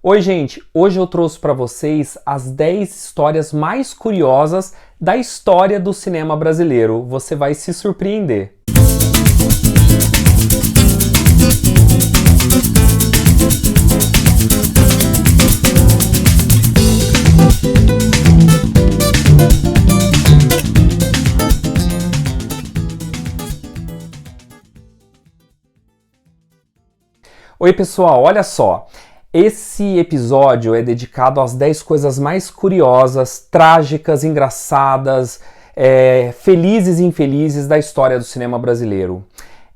Oi, gente! Hoje eu trouxe para vocês as 10 histórias mais curiosas da história do cinema brasileiro. Você vai se surpreender. Oi, pessoal, olha só. Esse episódio é dedicado às 10 coisas mais curiosas, trágicas, engraçadas, felizes e infelizes da história do cinema brasileiro.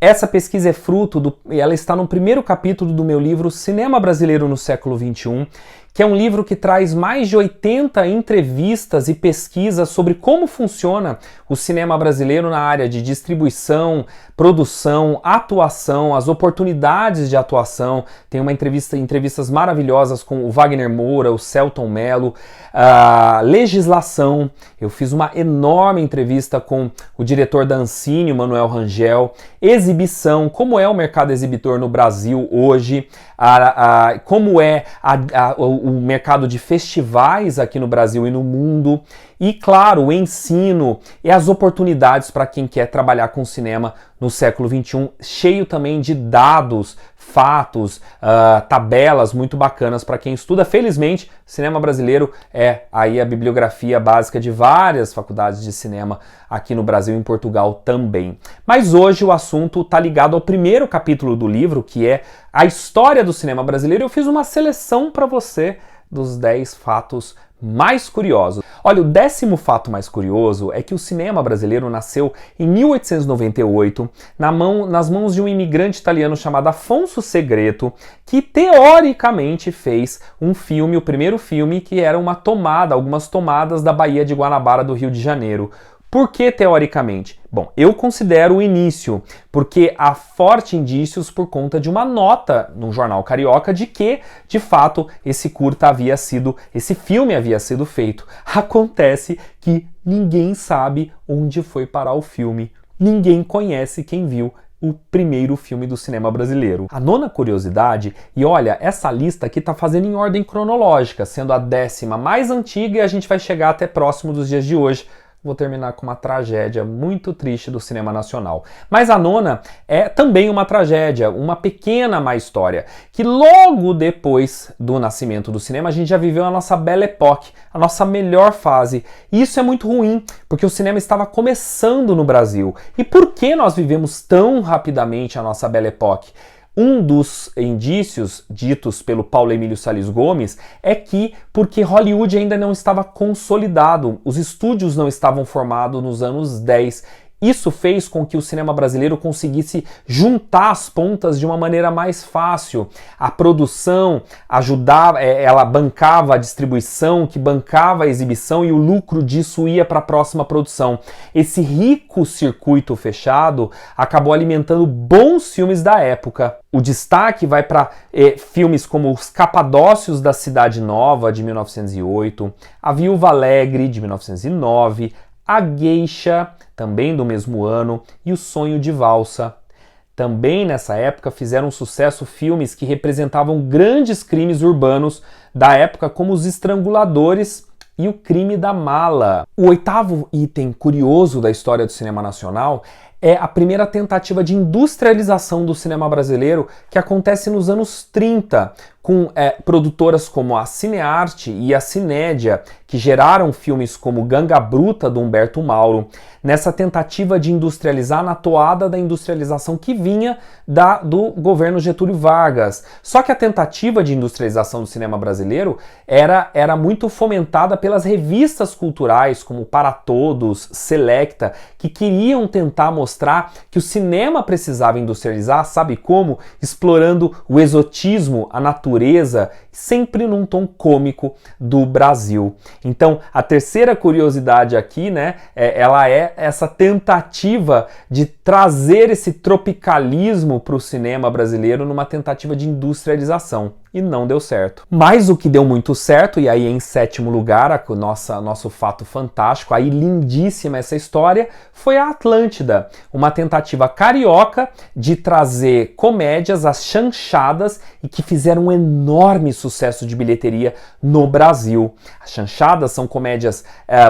Essa pesquisa é fruto ela está no primeiro capítulo do meu livro Cinema Brasileiro no Século XXI, que é um livro que traz mais de 80 entrevistas e pesquisas sobre como funciona o cinema brasileiro na área de distribuição, produção, atuação, as oportunidades de atuação. Tem entrevistas maravilhosas com o Wagner Moura, o Selton Mello, legislação. Eu fiz uma enorme entrevista com o diretor da Ancine, Manuel Rangel, exibição, como é o mercado exibidor no Brasil hoje, como é o mercado de festivais aqui no Brasil e no mundo, e claro, o ensino e as oportunidades para quem quer trabalhar com cinema no século XXI, cheio também de dados, fatos, tabelas muito bacanas para quem estuda. Felizmente, cinema brasileiro é aí a bibliografia básica de várias faculdades de cinema aqui no Brasil e em Portugal também. Mas hoje o assunto está ligado ao primeiro capítulo do livro, que é a história do cinema brasileiro. Eu fiz uma seleção para você dos 10 fatos mais curiosos. Olha, o 10º fato mais curioso é que o cinema brasileiro nasceu em 1898 nas mãos de um imigrante italiano chamado Afonso Segreto, que teoricamente fez um filme, o primeiro filme, que era algumas tomadas da Baía de Guanabara do Rio de Janeiro. Por que teoricamente? Bom, eu considero o início, porque há fortes indícios por conta de uma nota no jornal carioca de que, de fato, esse filme havia sido feito. Acontece que ninguém sabe onde foi parar o filme. Ninguém conhece quem viu o primeiro filme do cinema brasileiro. A nona curiosidade, e olha, essa lista aqui tá fazendo em ordem cronológica, sendo a 10ª mais antiga, e a gente vai chegar até próximo dos dias de hoje. Vou terminar com uma tragédia muito triste do cinema nacional. Mas a nona é também uma tragédia, uma pequena má história, que logo depois do nascimento do cinema a gente já viveu a nossa Belle Époque, a nossa melhor fase. E isso é muito ruim, porque o cinema estava começando no Brasil. E por que nós vivemos tão rapidamente a nossa Belle Époque? Um dos indícios ditos pelo Paulo Emílio Salles Gomes é que porque Hollywood ainda não estava consolidado, os estúdios não estavam formados nos anos 10. Isso fez com que o cinema brasileiro conseguisse juntar as pontas de uma maneira mais fácil. A produção ajudava, ela bancava a distribuição, que bancava a exibição, e o lucro disso ia para a próxima produção. Esse rico circuito fechado acabou alimentando bons filmes da época. O destaque vai para filmes como Os Capadócios da Cidade Nova, de 1908, A Viúva Alegre, de 1909, A Geisha, também do mesmo ano, e O Sonho de Valsa. Também nessa época fizeram sucesso filmes que representavam grandes crimes urbanos da época, como Os Estranguladores e O Crime da Mala. O 8º item curioso da história do cinema nacional é a primeira tentativa de industrialização do cinema brasileiro, que acontece nos anos 30, com produtoras como a Cinearte e a Cinédia, que geraram filmes como Ganga Bruta, do Humberto Mauro, nessa tentativa de industrializar na toada da industrialização que vinha do governo Getúlio Vargas. Só que a tentativa de industrialização do cinema brasileiro era muito fomentada pelas revistas culturais, como Para Todos, Selecta, que queriam tentar mostrar que o cinema precisava industrializar, sabe como? Explorando o exotismo, a natureza, sempre num tom cômico do Brasil. Então, a terceira curiosidade aqui, né, ela é essa tentativa de trazer esse tropicalismo para o cinema brasileiro numa tentativa de industrialização. e não deu certo. Mas o que deu muito certo, e aí em sétimo lugar, nosso fato fantástico, aí lindíssima essa história, foi a Atlântida, uma tentativa carioca de trazer comédias, as chanchadas, e que fizeram um enorme sucesso de bilheteria no Brasil. As chanchadas são comédias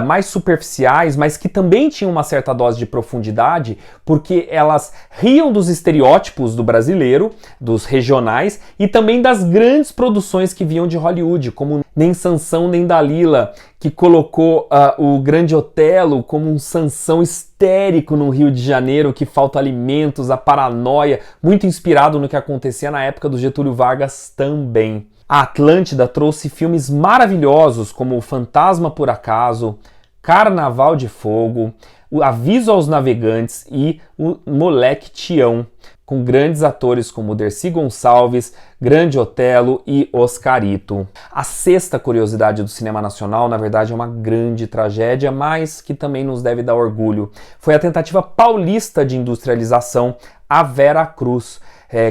mais superficiais, mas que também tinham uma certa dose de profundidade, porque elas riam dos estereótipos do brasileiro, dos regionais, e também das grandes produções que vinham de Hollywood, como Nem Sansão Nem Dalila, que colocou o Grande Otelo como um Sansão histérico no Rio de Janeiro, que falta alimentos, a paranoia, muito inspirado no que acontecia na época do Getúlio Vargas também. A Atlântida trouxe filmes maravilhosos como O Fantasma por Acaso, Carnaval de Fogo, O Aviso aos Navegantes e O Moleque Tião, com grandes atores como Dercy Gonçalves, Grande Otelo e Oscarito. A sexta curiosidade do cinema nacional, na verdade, é uma grande tragédia, mas que também nos deve dar orgulho. Foi a tentativa paulista de industrialização, a Vera Cruz.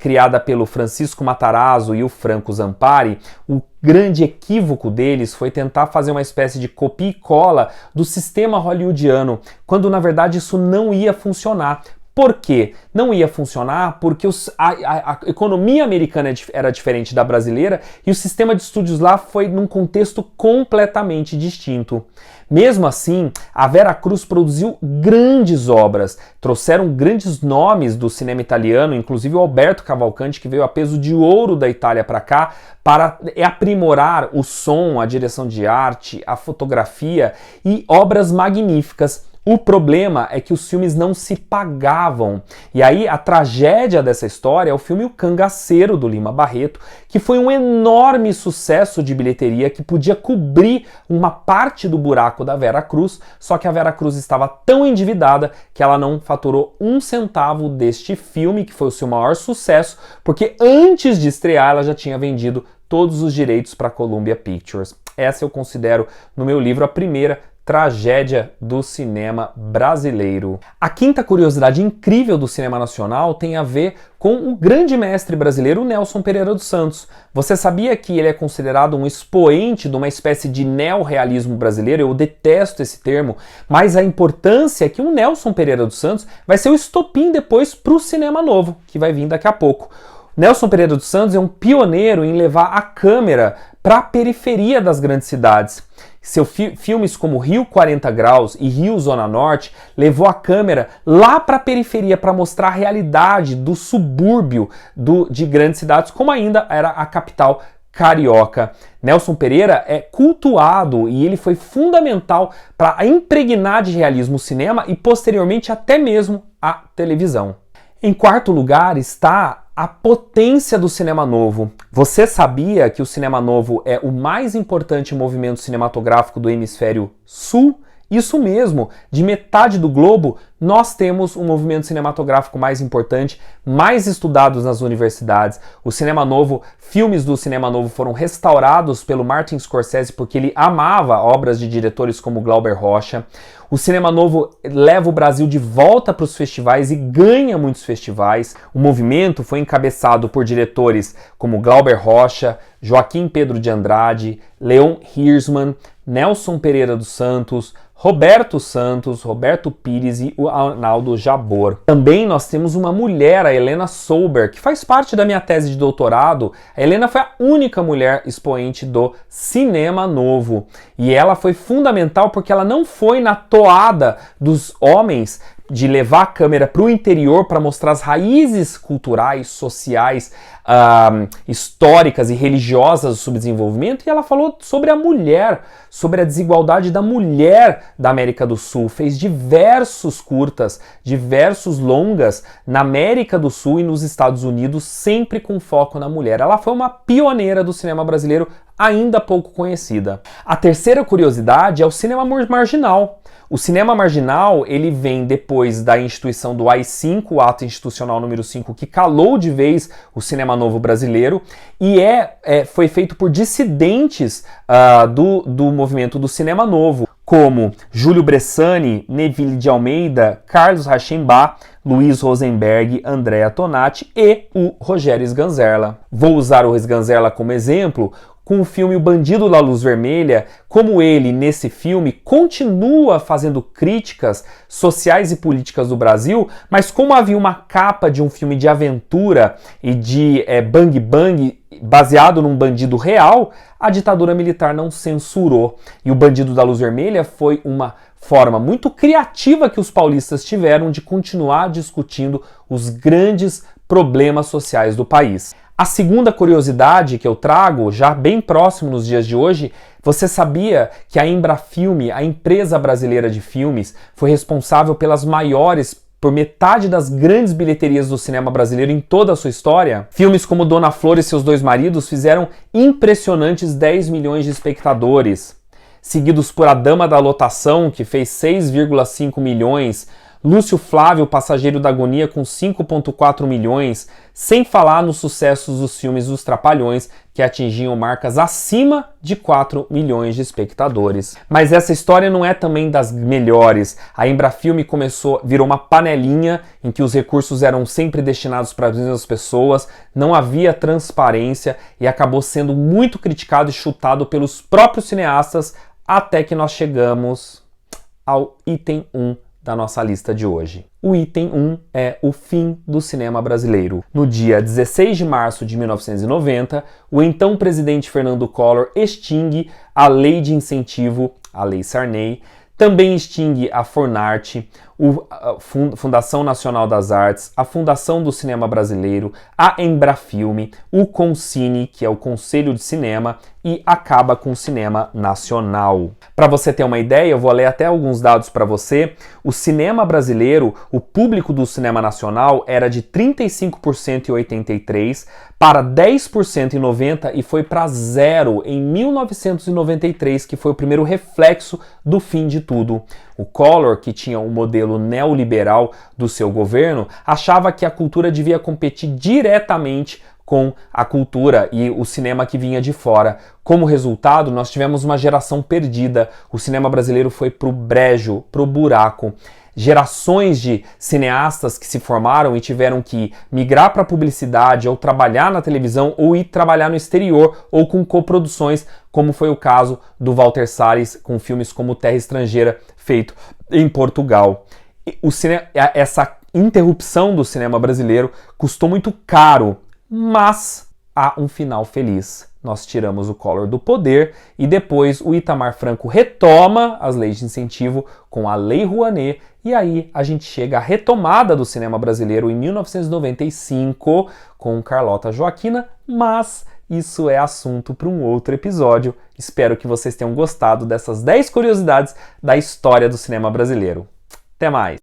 Criada pelo Francisco Matarazzo e o Franco Zampari, o grande equívoco deles foi tentar fazer uma espécie de copia e cola do sistema hollywoodiano, quando na verdade isso não ia funcionar. Por quê? Não ia funcionar porque a economia americana era diferente da brasileira e o sistema de estúdios lá foi num contexto completamente distinto. Mesmo assim, a Vera Cruz produziu grandes obras, trouxeram grandes nomes do cinema italiano, inclusive o Alberto Cavalcanti, que veio a peso de ouro da Itália para cá, para aprimorar o som, a direção de arte, a fotografia e obras magníficas. O problema é que os filmes não se pagavam. E aí a tragédia dessa história é o filme O Cangaceiro, do Lima Barreto, que foi um enorme sucesso de bilheteria que podia cobrir uma parte do buraco da Vera Cruz, só que a Vera Cruz estava tão endividada que ela não faturou um centavo deste filme, que foi o seu maior sucesso, porque antes de estrear ela já tinha vendido todos os direitos para a Columbia Pictures. Essa eu considero, no meu livro, a primeira tragédia do cinema brasileiro. A quinta curiosidade incrível do cinema nacional tem a ver com o grande mestre brasileiro Nelson Pereira dos Santos. Você sabia que ele é considerado um expoente de uma espécie de neorrealismo brasileiro? Eu detesto esse termo, mas a importância é que o Nelson Pereira dos Santos vai ser o estopim depois para o cinema novo, que vai vir daqui a pouco. Nelson Pereira dos Santos é um pioneiro em levar a câmera para a periferia das grandes cidades. Filmes como Rio 40 Graus e Rio Zona Norte levou a câmera lá para a periferia para mostrar a realidade do subúrbio de grandes cidades, como ainda era a capital carioca. Nelson Pereira é cultuado e ele foi fundamental para impregnar de realismo o cinema e posteriormente até mesmo a televisão. Em quarto lugar está a potência do cinema novo. Você sabia que o cinema novo é o mais importante movimento cinematográfico do hemisfério sul? Isso mesmo, de metade do globo, nós temos o movimento cinematográfico mais importante, mais estudados nas universidades. O cinema novo, filmes do cinema novo foram restaurados pelo Martin Scorsese porque ele amava obras de diretores como Glauber Rocha. O cinema novo leva o Brasil de volta para os festivais e ganha muitos festivais. O movimento foi encabeçado por diretores como Glauber Rocha, Joaquim Pedro de Andrade, Leon Hirschman, Nelson Pereira dos Santos, Roberto Santos, Roberto Pires e o Arnaldo Jabor. Também nós temos uma mulher, a Helena Solberg, que faz parte da minha tese de doutorado. A Helena foi a única mulher expoente do cinema novo. E ela foi fundamental porque ela não foi na toada dos homens de levar a câmera para o interior para mostrar as raízes culturais, sociais, históricas e religiosas do subdesenvolvimento, e ela falou sobre a mulher, sobre a desigualdade da mulher da América do Sul. Fez diversos curtas, diversos longas na América do Sul e nos Estados Unidos, sempre com foco na mulher. Ela foi uma pioneira do cinema brasileiro, ainda pouco conhecida. A terceira curiosidade é o cinema marginal. O cinema marginal, ele vem depois da instituição do AI-5, o Ato Institucional número 5, que calou de vez o cinema novo brasileiro, e foi feito por dissidentes do movimento do cinema novo, como Júlio Bressani, Neville de Almeida, Carlos Rauschenbach, Luiz Rosenberg, Andrea Tonati e o Rogério Sganzerla. Vou usar o Sganzerla como exemplo com o filme O Bandido da Luz Vermelha, como ele, nesse filme, continua fazendo críticas sociais e políticas do Brasil, mas como havia uma capa de um filme de aventura e de bang bang baseado num bandido real, a ditadura militar não censurou. E O Bandido da Luz Vermelha foi uma forma muito criativa que os paulistas tiveram de continuar discutindo os grandes problemas sociais do país. A segunda curiosidade que eu trago, já bem próximo nos dias de hoje, você sabia que a Embrafilme, a empresa brasileira de filmes, foi responsável por metade das grandes bilheterias do cinema brasileiro em toda a sua história? Filmes como Dona Flor e Seus Dois Maridos fizeram impressionantes 10 milhões de espectadores, seguidos por A Dama da Lotação, que fez 6,5 milhões, Lúcio Flávio, Passageiro da Agonia, com 5,4 milhões, sem falar nos sucessos dos filmes dos Trapalhões, que atingiam marcas acima de 4 milhões de espectadores. Mas essa história não é também das melhores. A Embrafilme virou uma panelinha em que os recursos eram sempre destinados para as mesmas pessoas, não havia transparência e acabou sendo muito criticado e chutado pelos próprios cineastas, até que nós chegamos ao item 1 da nossa lista de hoje. O item 1 é o fim do cinema brasileiro. No dia 16 de março de 1990, o então presidente Fernando Collor extingue a Lei de Incentivo, a Lei Sarney, também extingue a Fornarte, a Fundação Nacional das Artes, a Fundação do Cinema Brasileiro, a Embrafilme, o Concine, que é o Conselho de Cinema, e acaba com o cinema nacional. Para você ter uma ideia, eu vou ler até alguns dados para você. O cinema brasileiro, o público do cinema nacional era de 35% em 83, para 10% em 90 e foi para zero em 1993, que foi o primeiro reflexo do fim de tudo. O Collor, que tinha um modelo neoliberal do seu governo, achava que a cultura devia competir diretamente com a cultura e o cinema que vinha de fora. Como resultado, nós tivemos uma geração perdida. O cinema brasileiro foi pro brejo, pro buraco. Gerações de cineastas que se formaram e tiveram que migrar para a publicidade ou trabalhar na televisão ou ir trabalhar no exterior ou com coproduções, como foi o caso do Walter Salles com filmes como Terra Estrangeira, feito em Portugal. Essa interrupção do cinema brasileiro custou muito caro, mas há um final feliz. Nós tiramos o Collor do poder e depois o Itamar Franco retoma as leis de incentivo com a Lei Rouanet e aí a gente chega à retomada do cinema brasileiro em 1995 com Carlota Joaquina, mas isso é assunto para um outro episódio. Espero que vocês tenham gostado dessas 10 curiosidades da história do cinema brasileiro. Até mais!